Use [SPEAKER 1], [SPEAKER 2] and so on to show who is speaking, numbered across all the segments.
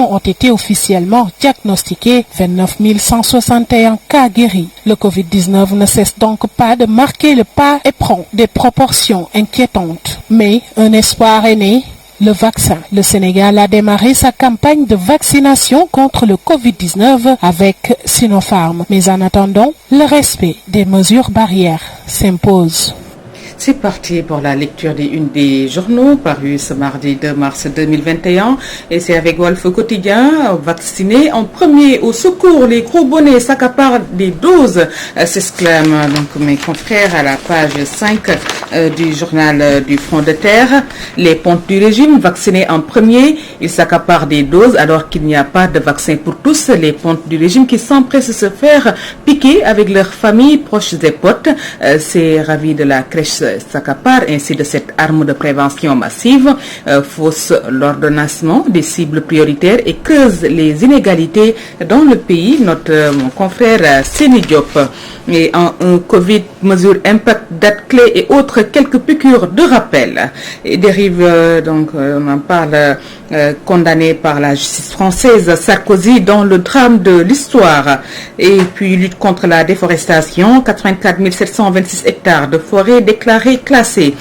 [SPEAKER 1] population ont été officiellement diagnostiqués, 29 161 cas guéris. Le Covid-19 ne cesse donc pas de marquer le pas et prend des proportions inquiétantes. Mais un espoir est né. Le vaccin. Le Sénégal a démarré sa campagne de vaccination contre le Covid-19 avec Sinopharm. Mais en attendant, le respect des mesures barrières s'impose.
[SPEAKER 2] C'est parti pour la lecture des unes des journaux parus ce mardi 2 mars 2021 et c'est avec Walf Quotidien. Vaccinés en premier au secours, les gros bonnets s'accaparent des doses, s'exclament donc mes confrères à la page 5 du journal du Front de Terre. Les pontes du régime vaccinés en premier, ils s'accaparent des doses alors qu'il n'y a pas de vaccin pour tous. Les pontes du régime qui s'empressent de se faire piquer avec leurs familles, proches et potes, c'est ravi de la crèche s'accapare ainsi de cette arme de prévention massive, fausse l'ordonnancement des cibles prioritaires et creuse les inégalités dans le pays, note mon confrère Séni Diop. Et en un Covid, mesure impact, date clé et autres quelques piqûres de rappel. Et dérive, donc on en parle, condamné par la justice française, Sarkozy dans le drame de l'histoire. Et puis lutte contre la déforestation, 84 726 hectares de forêt déclarés classés.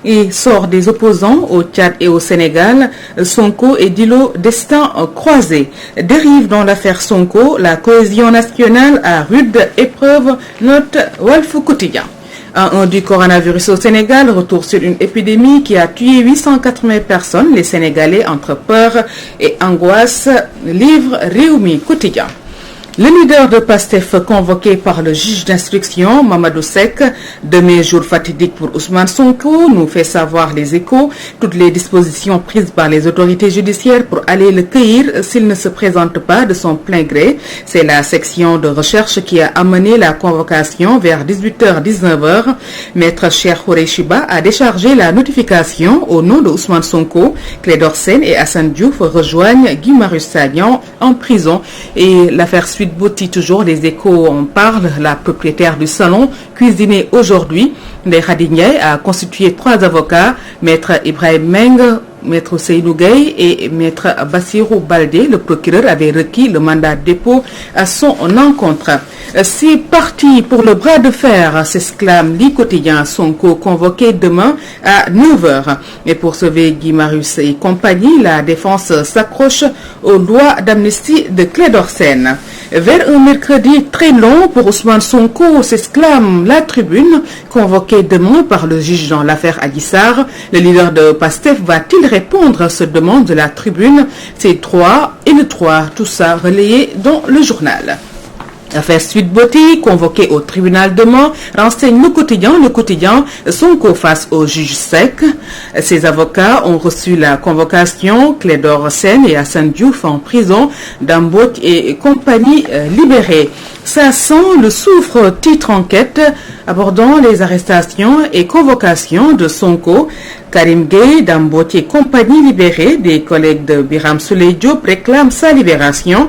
[SPEAKER 2] Et sort des opposants au Tchad et au Sénégal, Sonko et Dilo, destin croisé. Dérive dans l'affaire Sonko, la cohésion nationale à rude épreuve, note Walf Quotidien. En du coronavirus au Sénégal, retour sur une épidémie qui a tué 880 personnes. Les Sénégalais entre peur et angoisse, livre Réumi Quotidien. Le leader de PASTEF convoqué par le juge d'instruction, Mamadou Seck, demain jour fatidique pour Ousmane Sonko, nous fait savoir les Échos, toutes les dispositions prises par les autorités judiciaires pour aller le cueillir s'il ne se présente pas de son plein gré. C'est la section de recherche qui a amené la convocation vers 18h-19h. Maître Cheikh Khoureyshiba a déchargé la notification au nom de Ousmane Sonko. Clédor Sène et Assane Diouf rejoignent Guy Marius Sagna en prison et l'affaire suite Bouti, toujours les Échos en parlent. La propriétaire du salon cuisiné aujourd'hui, les Khadignay, a constitué 3 avocats, maître Ibrahim Meng, maître Seynou Gueye et maître Bassirou Baldé. Le procureur avait requis le mandat de dépôt à son encontre. C'est parti pour le bras de fer, s'exclame l'I Quotidien. Sonko convoqué demain à 9h. Et pour sauver Guy Marius et compagnie, la défense s'accroche aux lois d'amnistie de Clédor Sène. Vers un mercredi très long pour Ousmane Sonko, s'exclame la Tribune, convoqué demain par le juge dans l'affaire Adji Sarr. Le leader de PASTEF va-t-il répondre, se demande de la Tribune. C'est 3 et le 3, tout ça relayé dans le journal. Affaire Suite Boti, convoqué au tribunal demain, renseigne le quotidien, Sonko face au juge Seck. Ses avocats ont reçu la convocation, Clédor Sène et Assane Diouf en prison, Dambot et compagnie libérée. Ça sent le soufre, titre enquête, abordant les arrestations et convocations de Sonko. Karim Gueye, Dambot et compagnie libérée, des collègues de Biram Souleye Diop réclament sa libération.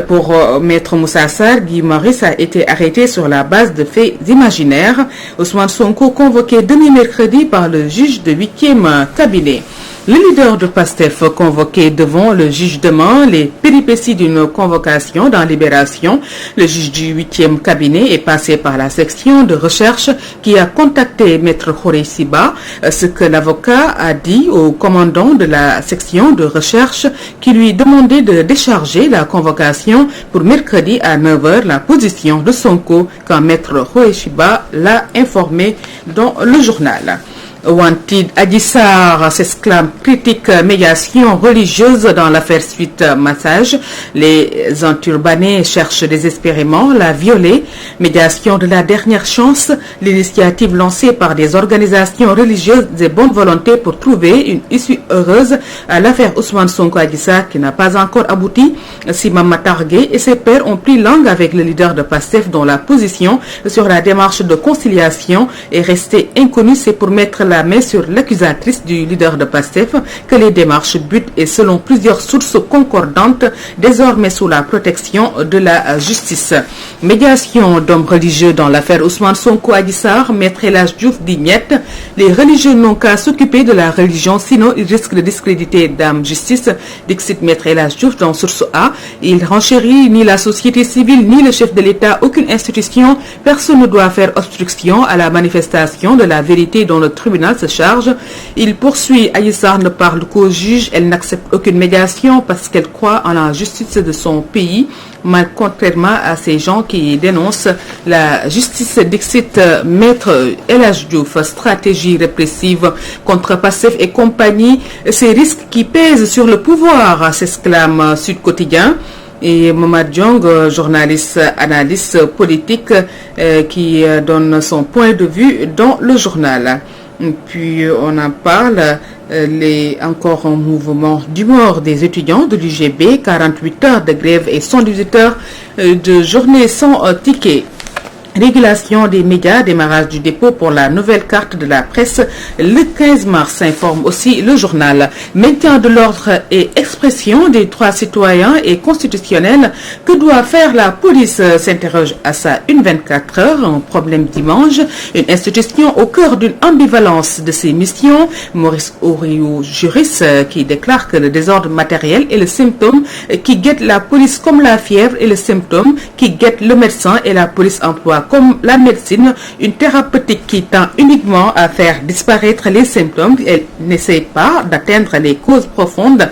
[SPEAKER 2] Pour Maître Moussa Sarr, Guy Marius a été arrêté sur la base de faits imaginaires. Ousmane Sonko convoqué demi-mercredi par le juge de 8e cabinet. Le leader de PASTEF convoqué devant le juge demain, les péripéties d'une convocation dans Libération. Le juge du 8e cabinet est passé par la section de recherche qui a contacté Maître Khoureyshiba, ce que l'avocat a dit au commandant de la section de recherche qui lui demandait de décharger la convocation pour mercredi à 9h, la position de Sonko quand Maître Khoureyshiba l'a informé dans le journal. Wanted Adji Sarr, s'exclame critique médiation religieuse dans l'affaire Suite Massage. Les enturbanés cherchent désespérément la violer. Médiation de la dernière chance, l'initiative lancée par des organisations religieuses de bonne volonté pour trouver une issue heureuse à l'affaire Ousmane Sonko Adji Sarr qui n'a pas encore abouti. Sima Matargué et ses pairs ont pris langue avec le leader de PASTEF dont la position sur la démarche de conciliation est restée inconnue. C'est pour mettre la main sur l'accusatrice du leader de PASTEF que les démarches butent et selon plusieurs sources concordantes désormais sous la protection de la justice. Médiation d'hommes religieux dans l'affaire Ousmane Sonko Adji Sarr, Maître El Hadji Diouf dit niet. Les religieux n'ont qu'à s'occuper de la religion, sinon ils risquent de discréditer Dame Justice, dixit Maître El Hadji Diouf dans Source A. Il renchérit ni la société civile ni le chef de l'État, aucune institution, personne ne doit faire obstruction à la manifestation de la vérité dont le tribunal se charge. Il poursuit, Adji Sarr ne parle qu'au juge, elle n'accepte aucune médiation parce qu'elle croit en la justice de son pays, mal contrairement à ces gens qui dénoncent la justice, dixit Maître El Hadji Diouf. Stratégie répressive contre PASTEF et compagnie, ces risques qui pèsent sur le pouvoir, s'exclame Sud Quotidien. Et Momad Diong, journaliste, analyste politique, qui donne son point de vue dans le journal. Puis on en parle, encore un mouvement d'humeur des étudiants de l'UGB, 48 heures de grève et 118 heures de journée sans ticket. Régulation des médias, démarrage du dépôt pour la nouvelle carte de la presse le 15 mars, informe aussi le journal. Maintien de l'ordre et expression des droits citoyens et constitutionnels, que doit faire la police, s'interroge à sa 1/24 heures, un problème dimanche, une institution au cœur d'une ambivalence de ses missions. Maurice Oriou, juriste, qui déclare que le désordre matériel est le symptôme qui guette la police comme la fièvre est le symptôme qui guette le médecin et la police emploie comme la médecine, une thérapeutique qui tend uniquement à faire disparaître les symptômes. Elle n'essaie pas d'atteindre les causes profondes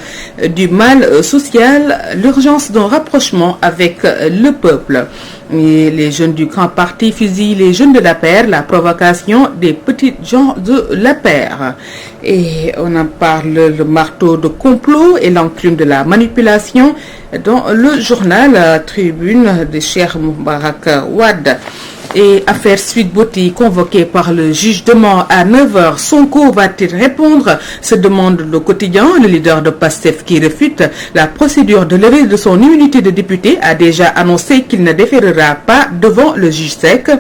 [SPEAKER 2] du mal social, l'urgence d'un rapprochement avec le peuple. Et les jeunes du grand parti fusillent les jeunes de l'APR, la provocation des petits gens de l'APR. Et on en parle, le marteau de complot et l'enclume de la manipulation dans le journal Tribune de Cheikh Moubarak Wade. Et affaire Sweet Beauty convoquée par le juge demain à 9h. Sonko va-t-il répondre? Se demande le quotidien. Le leader de PASTEF qui réfute la procédure de levée de son immunité de député a déjà annoncé qu'il ne déférera pas devant le juge sec.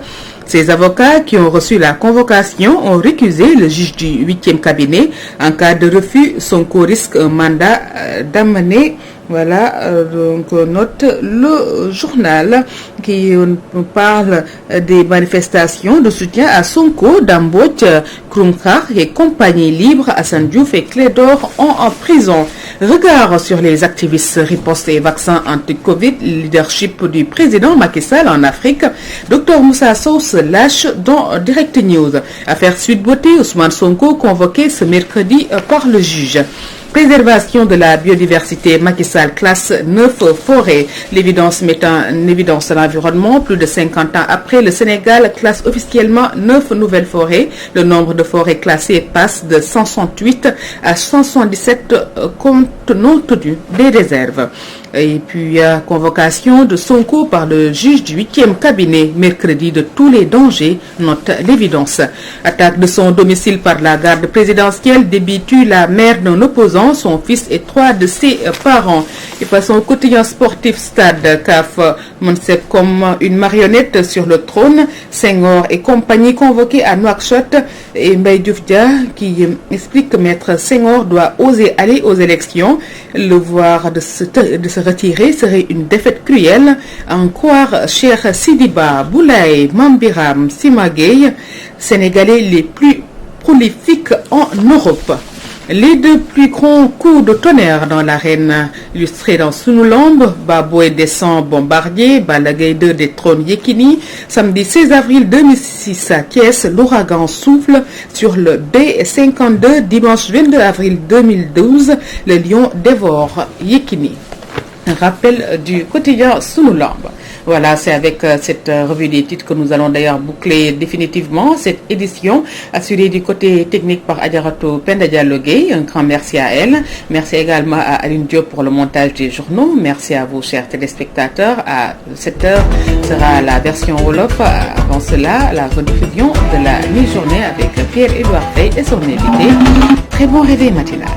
[SPEAKER 2] Ces avocats qui ont reçu la convocation ont récusé le juge du 8e cabinet. En cas de refus, Sonko risque un mandat d'amener. Voilà, donc note le journal qui parle des manifestations de soutien à Sonko, Dambot, Krumkar et compagnie libre. Hassan Diouf et Clédor en prison. Regard sur les activistes ripostes et vaccins anti-Covid, leadership du président Macky Sall en Afrique. Dr Moussa Sow se lâche dans Direct News. Affaire Sweet Beauty, Ousmane Sonko convoqué ce mercredi par le juge. Préservation de la biodiversité, Macky Sall classe 9 forêts. L'évidence met en évidence l'environnement. Plus de 50 ans après, le Sénégal classe officiellement 9 nouvelles forêts. Le nombre de forêts classées passe de 168 à 177 compte non tenu des réserves. Et puis, convocation de Sonko par le juge du 8e cabinet, mercredi de tous les dangers, note l'évidence. Attaque de son domicile par la garde présidentielle, débitue la mère d'un opposant, son fils et 3 de ses parents. Et passons au quotidien sportif Stade, CAF, Monsep comme une marionnette sur le trône, Senghor et compagnie convoqués à Nouakchott, et Mbaye Diouf Dia qui explique que Maître Senghor doit oser aller aux élections. Le voir de se retirer serait une défaite cruelle. En croire Cheikh Sidiba, Boulaye, Mambiram, Simagay, Sénégalais les plus prolifiques en Europe. Les deux plus grands coups de tonnerre dans l'arène, illustrés dans Sunoulambe, Baboué descend Bombardier, Balagay 2 détrône Yekini. Samedi 16 avril 2006 à Thiès, l'ouragan souffle sur le B52. Dimanche 22 avril 2012, le lion dévore Yekini. Un rappel du quotidien Sunoulambe. Voilà, c'est avec cette revue des titres que nous allons d'ailleurs boucler définitivement cette édition, assurée du côté technique par Adjaratou Penda Diallo Gueye. Un grand merci à elle. Merci également à Aline Diop pour le montage des journaux. Merci à vous, chers téléspectateurs. À 7h sera la version Wolof. Avant cela, la rediffusion de la mi-journée avec Pierre-Édouard Faye et son invité. Très bon réveil matinal.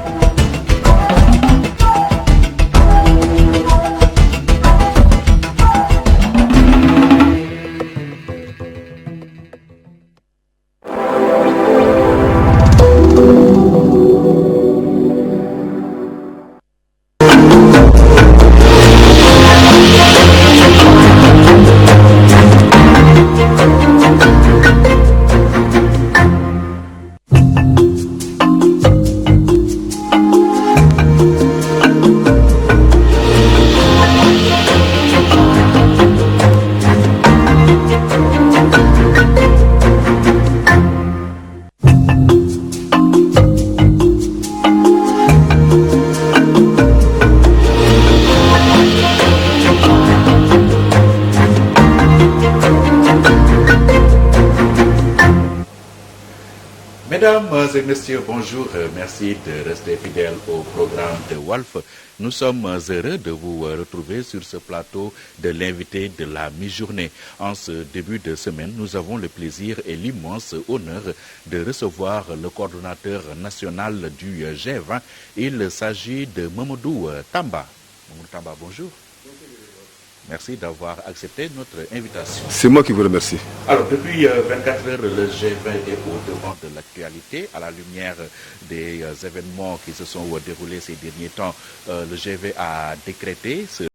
[SPEAKER 3] Mesdames et messieurs, bonjour. Merci de rester fidèles au programme de Walf. Nous sommes heureux de vous retrouver sur ce plateau de l'invité de la mi-journée. En ce début de semaine, nous avons le plaisir et l'immense honneur de recevoir le coordonnateur national du G20. Il s'agit de Mamadou Tamba. Mamadou Tamba, bonjour. Merci d'avoir accepté notre invitation.
[SPEAKER 4] C'est moi qui vous remercie.
[SPEAKER 3] Alors, depuis 24 heures, le G20 est au devant de l'actualité. À la lumière des événements qui se sont déroulés ces derniers temps, le G20 a décrété ce